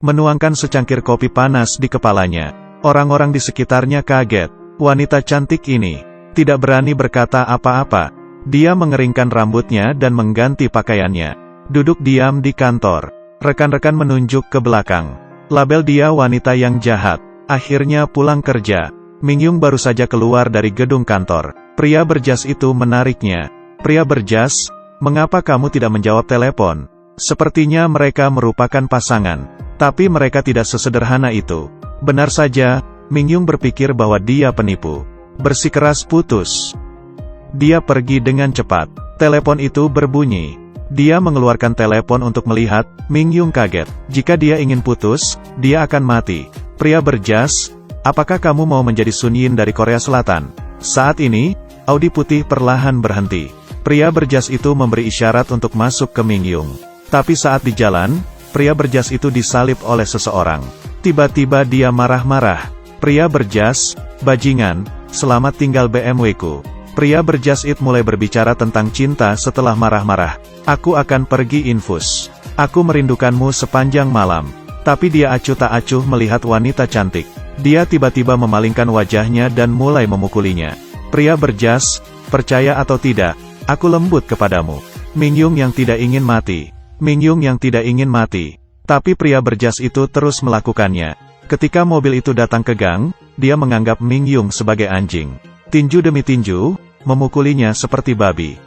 menuangkan secangkir kopi panas di kepalanya. Orang-orang di sekitarnya kaget. Wanita cantik ini tidak berani berkata apa-apa. Dia mengeringkan rambutnya dan mengganti pakaiannya. Duduk diam di kantor. Rekan-rekan menunjuk ke belakang. Label dia wanita yang jahat. Akhirnya pulang kerja. Mingyung baru saja keluar dari gedung kantor. Pria berjas itu menariknya. Pria berjas, mengapa kamu tidak menjawab telepon? Sepertinya mereka merupakan pasangan. Tapi mereka tidak sesederhana itu. Benar saja, Mingyung berpikir bahwa dia penipu. Bersikeras putus. Dia pergi dengan cepat. Telepon itu berbunyi. Dia mengeluarkan telepon untuk melihat. Mingyung kaget. Jika dia ingin putus, dia akan mati. Pria berjas, apakah kamu mau menjadi Sun Yin dari Korea Selatan? Saat ini, Audi putih perlahan berhenti. Pria berjas itu memberi isyarat untuk masuk ke Mingyung. Tapi saat di jalan, pria berjas itu disalib oleh seseorang. Tiba-tiba dia marah-marah. Pria berjas, bajingan, selamat tinggal BMW-ku. Pria berjas itu mulai berbicara tentang cinta setelah marah-marah. Aku akan pergi infus. Aku merindukanmu sepanjang malam. Tapi dia acuh tak acuh melihat wanita cantik. Dia tiba-tiba memalingkan wajahnya dan mulai memukulinya. Pria berjas, percaya atau tidak, aku lembut kepadamu. Mingyung yang tidak ingin mati. Mingyung yang tidak ingin mati. Tapi pria berjas itu terus melakukannya. Ketika mobil itu datang ke gang, dia menganggap Mingyung sebagai anjing. Tinju demi tinju, memukulinya seperti babi.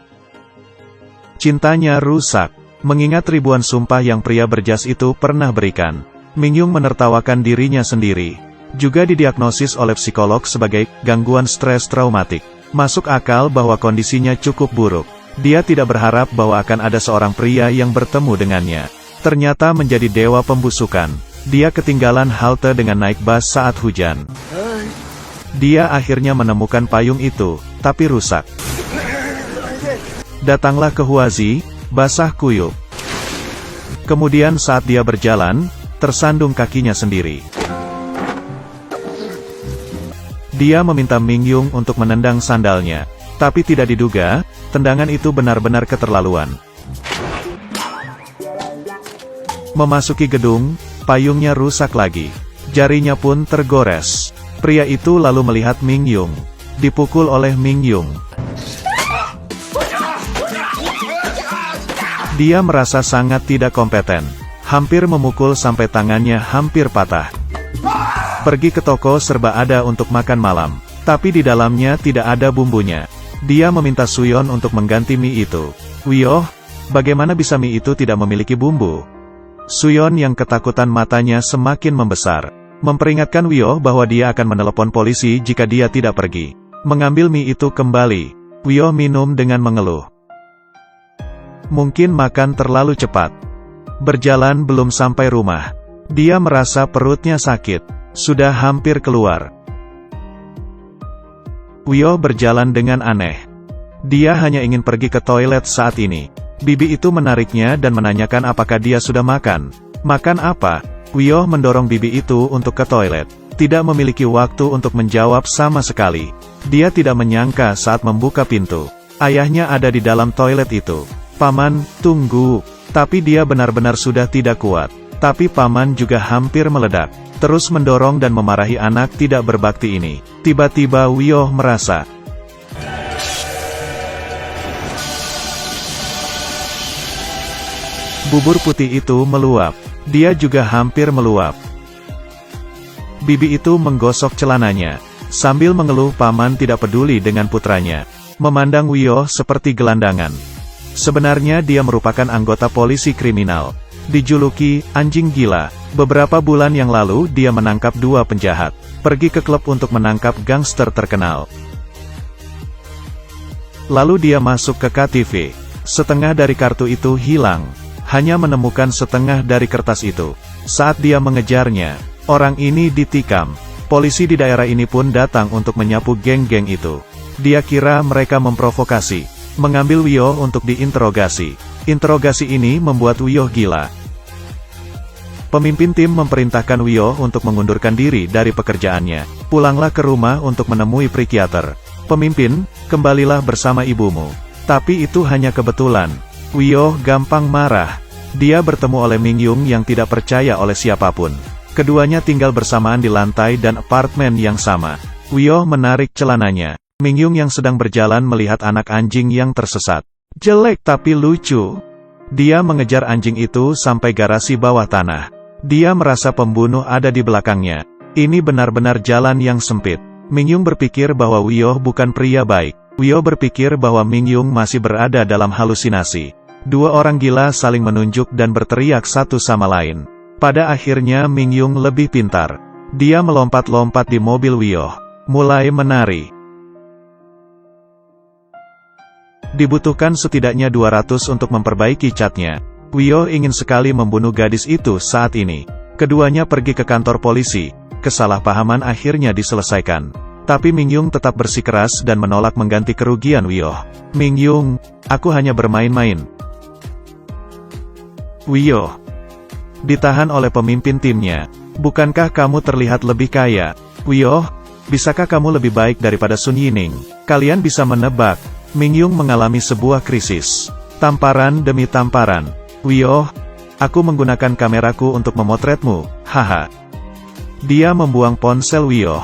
Cintanya rusak, mengingat ribuan sumpah yang pria berjas itu pernah berikan. Mingyung menertawakan dirinya sendiri. Juga didiagnosis oleh psikolog sebagai gangguan stres traumatik. Masuk akal bahwa kondisinya cukup buruk. Dia tidak berharap bahwa akan ada seorang pria yang bertemu dengannya. Ternyata menjadi dewa pembusukan. Dia ketinggalan halte dengan naik bus saat hujan. Dia akhirnya menemukan payung itu, tapi rusak. Datanglah ke Huazi, basah kuyup. Kemudian saat dia berjalan, tersandung kakinya sendiri. Dia meminta Mingyung untuk menendang sandalnya. Tapi tidak diduga, tendangan itu benar-benar keterlaluan. Memasuki gedung, payungnya rusak lagi. Jarinya pun tergores. Pria itu lalu melihat Mingyung. Dipukul oleh Mingyung. Dia merasa sangat tidak kompeten. Hampir memukul sampai tangannya hampir patah. Pergi ke toko serba ada untuk makan malam. Tapi di dalamnya tidak ada bumbunya. Dia meminta Suyon untuk mengganti mie itu. Wioh, bagaimana bisa mie itu tidak memiliki bumbu? Suyon yang ketakutan matanya semakin membesar. Memperingatkan Wioh bahwa dia akan menelepon polisi jika dia tidak pergi. Mengambil mie itu kembali. Wioh minum dengan mengeluh. Mungkin makan terlalu cepat. Berjalan belum sampai rumah. Dia merasa perutnya sakit. Sudah hampir keluar. Wioh berjalan dengan aneh. Dia hanya ingin pergi ke toilet saat ini. Bibi itu menariknya dan menanyakan apakah dia sudah makan. Makan apa? Wioh mendorong bibi itu untuk ke toilet. Tidak memiliki waktu untuk menjawab sama sekali. Dia tidak menyangka saat membuka pintu. Ayahnya ada di dalam toilet itu. Paman, tunggu. Tapi dia benar-benar sudah tidak kuat. Tapi paman juga hampir meledak. Terus mendorong dan memarahi anak tidak berbakti ini. Tiba-tiba Wioh merasa. Bubur putih itu meluap. Dia juga hampir meluap. Bibi itu menggosok celananya. Sambil mengeluh paman tidak peduli dengan putranya. Memandang Wioh seperti gelandangan. Sebenarnya dia merupakan anggota polisi kriminal. Dijuluki anjing gila. Beberapa bulan yang lalu dia menangkap 2 penjahat. Pergi ke klub untuk menangkap gangster terkenal. Lalu dia masuk ke KTV. Setengah dari kartu itu hilang. Hanya menemukan setengah dari kertas itu. Saat dia mengejarnya, orang ini ditikam. Polisi di daerah ini pun datang untuk menyapu geng-geng itu. Dia kira mereka memprovokasi. Mengambil Wioh untuk diinterogasi. Interogasi ini membuat Wioh gila. Pemimpin tim memperintahkan Wioh untuk mengundurkan diri dari pekerjaannya. Pulanglah ke rumah untuk menemui psikiater. Pemimpin, kembalilah bersama ibumu. Tapi itu hanya kebetulan. Wioh gampang marah. Dia bertemu oleh Mingyung yang tidak percaya oleh siapapun. Keduanya tinggal bersamaan di lantai dan apartemen yang sama. Wioh menarik celananya. Mingyung yang sedang berjalan melihat anak anjing yang tersesat. Jelek tapi lucu. Dia mengejar anjing itu sampai garasi bawah tanah. Dia merasa pembunuh ada di belakangnya. Ini benar-benar jalan yang sempit. Mingyung berpikir bahwa Wioh bukan pria baik. Wioh berpikir bahwa Mingyung masih berada dalam halusinasi. Dua orang gila saling menunjuk dan berteriak satu sama lain. Pada akhirnya Mingyung lebih pintar. Dia melompat-lompat di mobil Wioh, mulai menari. Dibutuhkan setidaknya 200 untuk memperbaiki catnya. Wioh ingin sekali membunuh gadis itu saat ini. Keduanya pergi ke kantor polisi. Kesalahpahaman akhirnya diselesaikan. Tapi Mingyung tetap bersikeras dan menolak mengganti kerugian Wioh. Mingyung, aku hanya bermain-main. Wioh ditahan oleh pemimpin timnya. Bukankah kamu terlihat lebih kaya? Wioh, bisakah kamu lebih baik daripada Sun Yining? Kalian bisa menebak. Mingyung mengalami sebuah krisis. Tamparan demi tamparan. Wioh, aku menggunakan kameraku untuk memotretmu, haha. Dia membuang ponsel Wioh.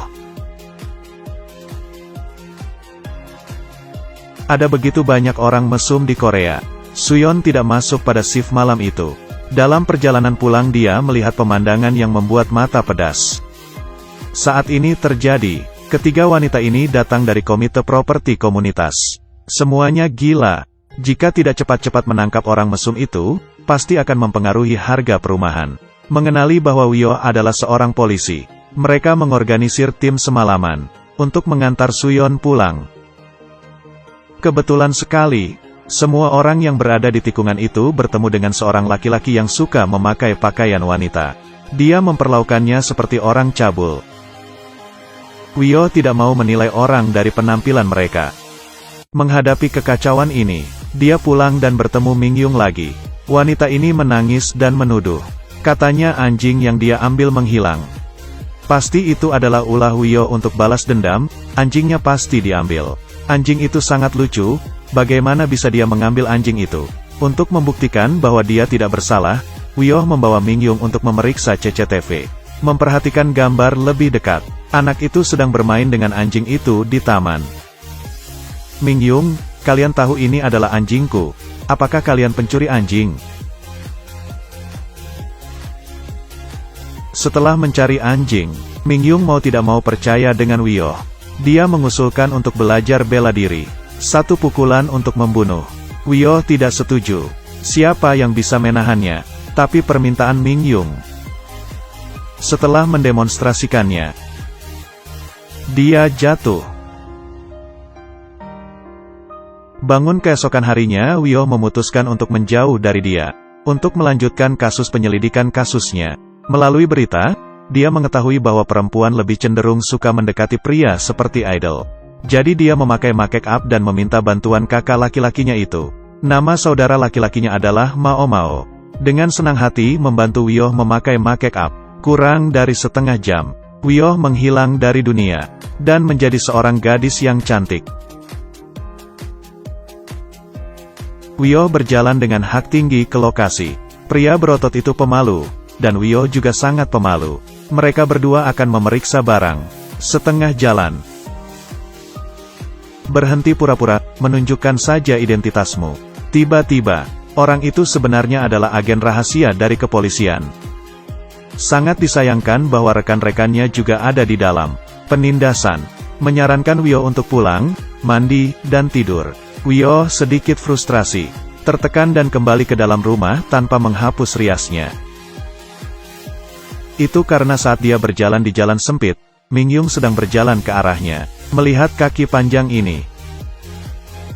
Ada begitu banyak orang mesum di Korea. Suyeon tidak masuk pada shift malam itu. Dalam perjalanan pulang dia melihat pemandangan yang membuat mata pedas. Saat ini terjadi, ketiga wanita ini datang dari komite properti komunitas. Semuanya gila. Jika tidak cepat-cepat menangkap orang mesum itu, pasti akan mempengaruhi harga perumahan. Mengenali bahwa Wioh adalah seorang polisi, mereka mengorganisir tim semalaman untuk mengantar Suyeon pulang. Kebetulan sekali, semua orang yang berada di tikungan itu bertemu dengan seorang laki-laki yang suka memakai pakaian wanita. Dia memperlakukannya seperti orang cabul. Wioh tidak mau menilai orang dari penampilan mereka. Menghadapi kekacauan ini, dia pulang dan bertemu Mingyung lagi. Wanita ini menangis dan menuduh. Katanya anjing yang dia ambil menghilang. Pasti itu adalah ulah Wioh untuk balas dendam, anjingnya pasti diambil. Anjing itu sangat lucu, bagaimana bisa dia mengambil anjing itu? Untuk membuktikan bahwa dia tidak bersalah, Wioh membawa Mingyung untuk memeriksa CCTV. Memperhatikan gambar lebih dekat. Anak itu sedang bermain dengan anjing itu di taman. Mingyung, kalian tahu ini adalah anjingku. Apakah kalian pencuri anjing? Setelah mencari anjing, Mingyung mau tidak mau percaya dengan Wioh. Dia mengusulkan untuk belajar bela diri. Satu pukulan untuk membunuh. Wioh tidak setuju. Siapa yang bisa menahannya? Tapi permintaan Mingyung. Setelah mendemonstrasikannya, dia jatuh. Bangun keesokan harinya, Wioh memutuskan untuk menjauh dari dia. Untuk melanjutkan kasus penyelidikan kasusnya. Melalui berita, dia mengetahui bahwa perempuan lebih cenderung suka mendekati pria seperti idol. Jadi dia memakai make up dan meminta bantuan kakak laki-lakinya itu. Nama saudara laki-lakinya adalah Mao Mao. Dengan senang hati membantu Wioh memakai make up. Kurang dari setengah jam, Wioh menghilang dari dunia, dan menjadi seorang gadis yang cantik. Wioh berjalan dengan hak tinggi ke lokasi. Pria berotot itu pemalu, dan Wioh juga sangat pemalu. Mereka berdua akan memeriksa barang. Setengah jalan. Berhenti pura-pura, menunjukkan saja identitasmu. Tiba-tiba, orang itu sebenarnya adalah agen rahasia dari kepolisian. Sangat disayangkan bahwa rekan-rekannya juga ada di dalam. Penindasan. Menyarankan Wioh untuk pulang, mandi, dan tidur. Wioh sedikit frustrasi, tertekan dan kembali ke dalam rumah tanpa menghapus riasnya. Itu karena saat dia berjalan di jalan sempit, Mingyung sedang berjalan ke arahnya. Melihat kaki panjang ini,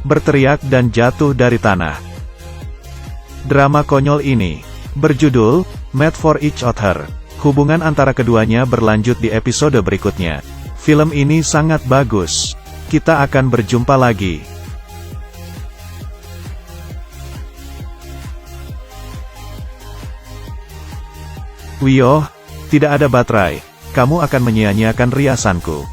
berteriak dan jatuh dari tanah. Drama konyol ini berjudul Made for Each Other. Hubungan antara keduanya berlanjut di episode berikutnya. Film ini sangat bagus. Kita akan berjumpa lagi. Wioh, tidak ada baterai. Kamu akan menyia-nyiakan riasanku.